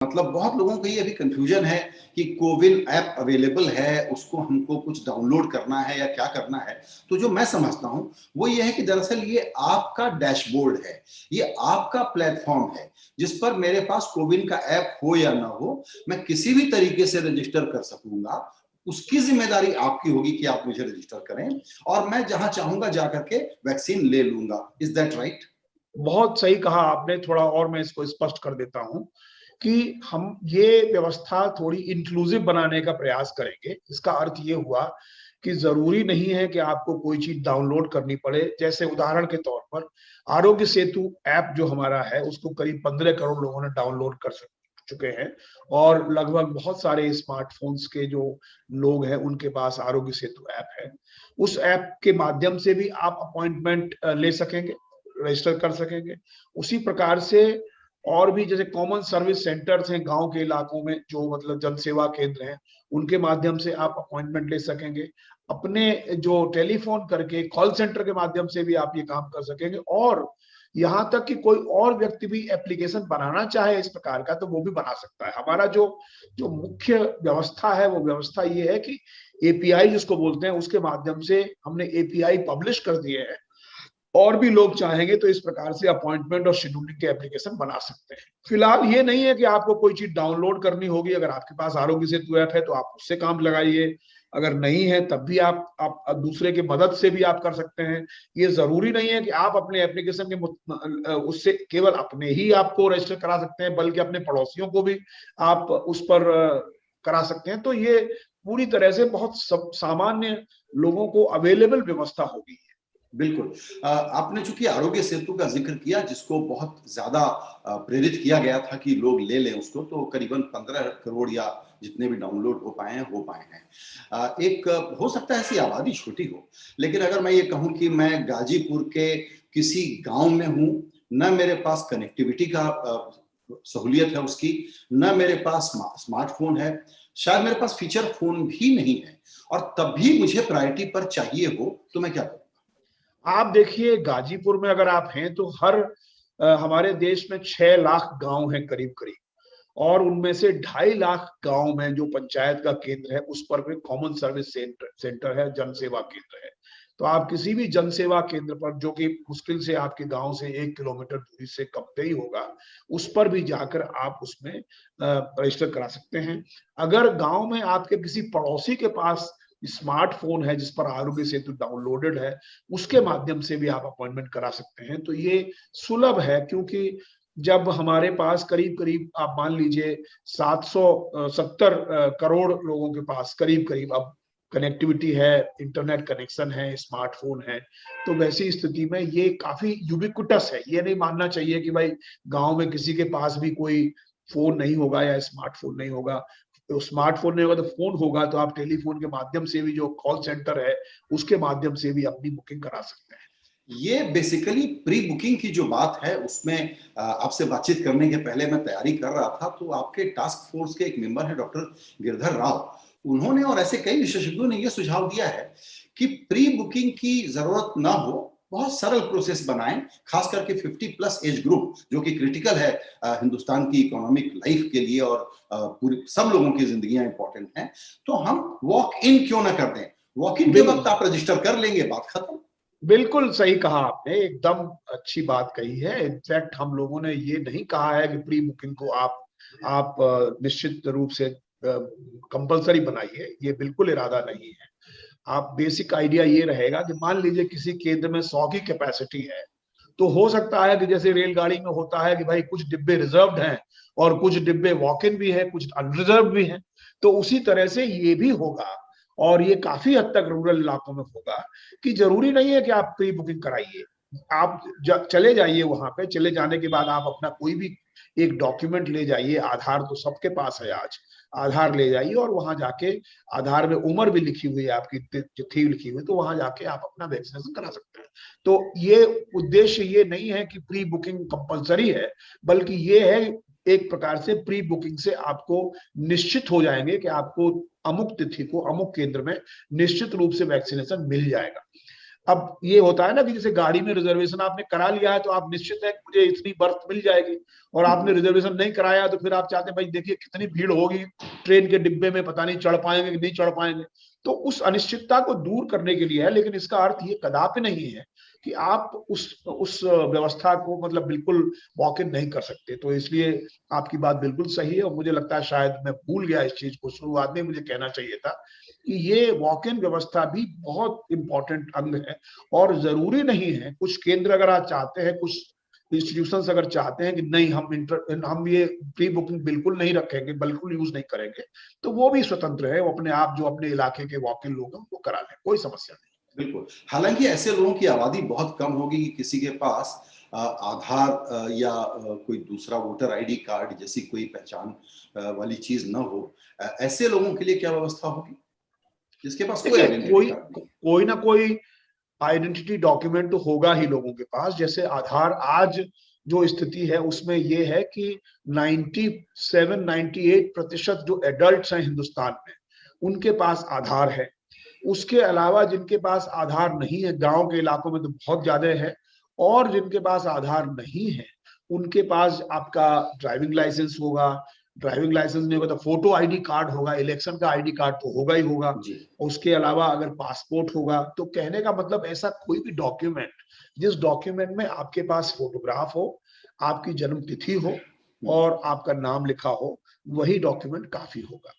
मतलब बहुत लोगों को ये अभी कंफ्यूजन है कि कोविन ऐप अवेलेबल है, उसको हमको कुछ डाउनलोड करना है या क्या करना है। तो जो मैं समझता हूं वो ये है कि दरअसल ये आपका डैशबोर्ड है, ये आपका प्लेटफॉर्म है जिस पर मेरे पास कोविन का ऐप हो या ना हो, मैं किसी भी तरीके से रजिस्टर कर सकूंगा। उसकी जिम्मेदारी आपकी होगी कि आप मुझे रजिस्टर करें और मैं जहां चाहूंगा जाकर के वैक्सीन ले लूंगा। Is that right? बहुत सही कहा आपने। थोड़ा और मैं इसको स्पष्ट कर देता हूं कि हम ये व्यवस्था थोड़ी इंक्लूसिव बनाने का प्रयास करेंगे। इसका अर्थ ये हुआ कि जरूरी नहीं है कि आपको कोई चीज डाउनलोड करनी पड़े। जैसे उदाहरण के तौर पर आरोग्य सेतु ऐप जो हमारा है उसको करीब 15 करोड़ लोगों ने डाउनलोड कर चुके हैं और लगभग बहुत सारे स्मार्टफोन्स के जो लोग हैं उनके पास आरोग्य सेतु ऐप है। उस ऐप के माध्यम से भी आप अपॉइंटमेंट ले सकेंगे, रजिस्टर कर सकेंगे। उसी प्रकार से और भी जैसे कॉमन सर्विस सेंटर्स हैं गांव के इलाकों में, जो मतलब जन सेवा केंद्र हैं, उनके माध्यम से आप अपॉइंटमेंट ले सकेंगे। अपने जो टेलीफोन करके कॉल सेंटर के माध्यम से भी आप ये काम कर सकेंगे। और यहां तक कि कोई और व्यक्ति भी एप्लीकेशन बनाना चाहे इस प्रकार का तो वो भी बना सकता है। हमारा जो जो मुख्य व्यवस्था है वो व्यवस्था ये है कि एपीआई जिसको बोलते हैं उसके माध्यम से हमने एपीआई पब्लिश कर दिए हैं और भी लोग चाहेंगे तो इस प्रकार से अपॉइंटमेंट और शेड्यूलिंग के एप्लीकेशन बना सकते हैं। फिलहाल ये नहीं है कि आपको कोई चीज डाउनलोड करनी होगी। अगर आपके पास आरोग्य सेतु ऐप है तो आप उससे काम लगाइए, अगर नहीं है तब भी आप दूसरे की मदद से भी आप कर सकते हैं। ये जरूरी नहीं है कि आप अपने एप्लीकेशन के उससे केवल अपने ही आपको रजिस्टर करा सकते हैं, बल्कि अपने पड़ोसियों को भी आप उस पर करा सकते हैं। तो ये पूरी तरह से बहुत सामान्य लोगों को अवेलेबल व्यवस्था होगी। बिल्कुल। आपने चूंकि आरोग्य सेतु का जिक्र किया जिसको बहुत ज्यादा प्रेरित किया गया था कि लोग ले लें उसको, तो करीबन 15 करोड़ या जितने भी डाउनलोड हो पाए हैं। एक हो सकता है ऐसी आबादी छोटी हो, लेकिन अगर मैं ये कहूं कि मैं गाजीपुर के किसी गांव में हूं, न मेरे पास कनेक्टिविटी का सहूलियत है उसकी, न मेरे पास स्मार्टफोन है, शायद मेरे पास फीचर फोन भी नहीं है, और तब भी मुझे प्रायोरिटी पर चाहिए हो, तो मैं क्या करूं? आप देखिए गाजीपुर में अगर आप हैं तो हमारे देश में 6 लाख गांव हैं करीब करीब, और उनमें से 2.5 लाख गांव में जो पंचायत का केंद्र है उस पर भी कॉमन सर्विस सेंटर है, जन सेवा केंद्र है। तो आप किसी भी जन सेवा केंद्र पर, जो कि मुश्किल से आपके गांव से 1 किलोमीटर दूरी से कम पे ही होगा, उस पर भी जाकर आप उसमें रजिस्टर करा सकते हैं। अगर गांव में आपके किसी पड़ोसी के पास स्मार्टफोन है जिस पर आरोग्य सेतु डाउनलोडेड है, उसके माध्यम से भी आप अपॉइंटमेंट करा सकते हैं। तो ये सुलभ है, क्योंकि जब हमारे पास करीब करीब आप मान लीजिए 770 करोड़ लोगों के पास करीब करीब अब कनेक्टिविटी है, इंटरनेट कनेक्शन है, स्मार्टफोन है, तो वैसी स्थिति में ये काफी यूबिक्विटस है। ये नहीं मानना चाहिए कि भाई गांव में किसी के पास भी कोई फोन नहीं होगा या स्मार्टफोन नहीं होगा। तो स्मार्टफोन नहीं होगा तो फोन होगा, तो आप टेलीफोन के माध्यम से भी, जो कॉल सेंटर है उसके माध्यम से भी अपनी बुकिंग करा सकते हैं। ये बेसिकली प्री बुकिंग की जो बात है उसमें आपसे बातचीत करने के पहले मैं तैयारी कर रहा था, तो आपके टास्क फोर्स के एक मेंबर है डॉक्टर गिरधर राव, उन्होंने और ऐसे कई विशेषज्ञों ने ये सुझाव दिया है कि प्री बुकिंग की जरूरत ना हो, बहुत सरल प्रोसेस बनाएं, खास करके 50+ एज ग्रुप जो कि क्रिटिकल है हिंदुस्तान की इकोनॉमिक लाइफ के लिए, और पूरी सब लोगों की जिंदगियां इंपॉर्टेंट हैं। तो हम वॉक इन क्यों ना कर दें, वॉक इन के वक्त आप रजिस्टर कर लेंगे, बात खत्म। बिल्कुल सही कहा आपने, एकदम अच्छी बात कही है। इनफैक्ट हम लोगों ने ये नहीं कहा है कि प्री बुकिंग को आप निश्चित रूप से कंपलसरी बनाइए, ये बिल्कुल इरादा नहीं है। आप बेसिक आइडिया ये रहेगा कि मान लीजिए किसी केंद्र में 100 की कैपेसिटी है, तो हो सकता है कि जैसे रेलगाड़ी में होता है कि भाई कुछ डिब्बे रिजर्व्ड हैं और कुछ डिब्बे वॉक इन भी है, कुछ अनरिजर्व भी हैं, तो उसी तरह से ये भी होगा। और ये काफी हद तक रूरल इलाकों में होगा कि जरूरी नहीं है कि आप प्री बुकिंग कराइए। आप चले जाइए वहां पे, चले जाने के बाद आप अपना कोई भी एक डॉक्यूमेंट ले जाइए। आधार तो सबके पास है आज, आधार ले जाइए और वहां जाके, आधार में उम्र भी लिखी हुई है आपकी, तिथि लिखी हुई, तो वहां जाके आप अपना वैक्सीनेशन करा सकते हैं। तो ये उद्देश्य ये नहीं है कि प्री बुकिंग कंपलसरी है, बल्कि ये है एक प्रकार से प्री बुकिंग से आपको निश्चित हो जाएंगे कि आपको अमुक तिथि को अमुक केंद्र में निश्चित रूप से वैक्सीनेशन मिल जाएगा। अब ये होता है ना कि जैसे गाड़ी में रिजर्वेशन आपने करा लिया है तो आप निश्चित है कि मुझे इतनी बर्थ मिल जाएगी, और आपने रिजर्वेशन नहीं कराया तो फिर आप चाहते हैं भाई देखिए कितनी भीड़ होगी ट्रेन के डिब्बे में, पता नहीं चढ़ पाएंगे कि नहीं चढ़ पाएंगे। तो उस अनिश्चितता को दूर करने के लिए है, लेकिन इसका अर्थ ये कदापि नहीं है कि आप उस व्यवस्था को मतलब बिल्कुल वॉक इन नहीं कर सकते। तो इसलिए आपकी बात बिल्कुल सही है, और मुझे लगता है शायद मैं भूल गया इस चीज को, शुरुआत में मुझे कहना चाहिए था कि ये वॉक इन व्यवस्था भी बहुत इंपॉर्टेंट अंग है। और जरूरी नहीं है, कुछ केंद्र अगर आप चाहते हैं, कुछ इंस्टीट्यूशंस अगर चाहते हैं कि नहीं हम ये प्री बुकिंग बिल्कुल नहीं रखेंगे, बिल्कुल यूज नहीं करेंगे, तो वो भी स्वतंत्र है, वो अपने आप जो अपने इलाके के वॉक इन लोग हैं वो करा लें, कोई समस्या नहीं। बिल्कुल। हालांकि ऐसे लोगों की आबादी बहुत कम होगी कि किसी के पास आधार या कोई दूसरा वोटर आईडी कार्ड जैसी कोई पहचान वाली चीज न हो। ऐसे लोगों के लिए क्या व्यवस्था होगी जिसके पास कोई देखिए आइडेंटिटी कार्ड नहीं? कोई ना कोई आइडेंटिटी डॉक्यूमेंट तो होगा ही लोगों के पास। जैसे आधार आज जो स्थिति है उसमें ये है कि 97-98% जो एडल्ट्स हैं हिंदुस्तान में उनके पास आधार है। उसके अलावा जिनके पास आधार नहीं है, गांव के इलाकों में तो बहुत ज्यादा है, और जिनके पास आधार नहीं है उनके पास आपका ड्राइविंग लाइसेंस होगा, ड्राइविंग लाइसेंस नहीं होगा तो फोटो आईडी कार्ड होगा, इलेक्शन का आईडी कार्ड तो होगा ही होगा। जी। उसके अलावा अगर पासपोर्ट होगा, तो कहने का मतलब ऐसा कोई भी डॉक्यूमेंट जिस डॉक्यूमेंट में आपके पास फोटोग्राफ हो, आपकी जन्म तिथि हो और आपका नाम लिखा हो, वही डॉक्यूमेंट काफी होगा।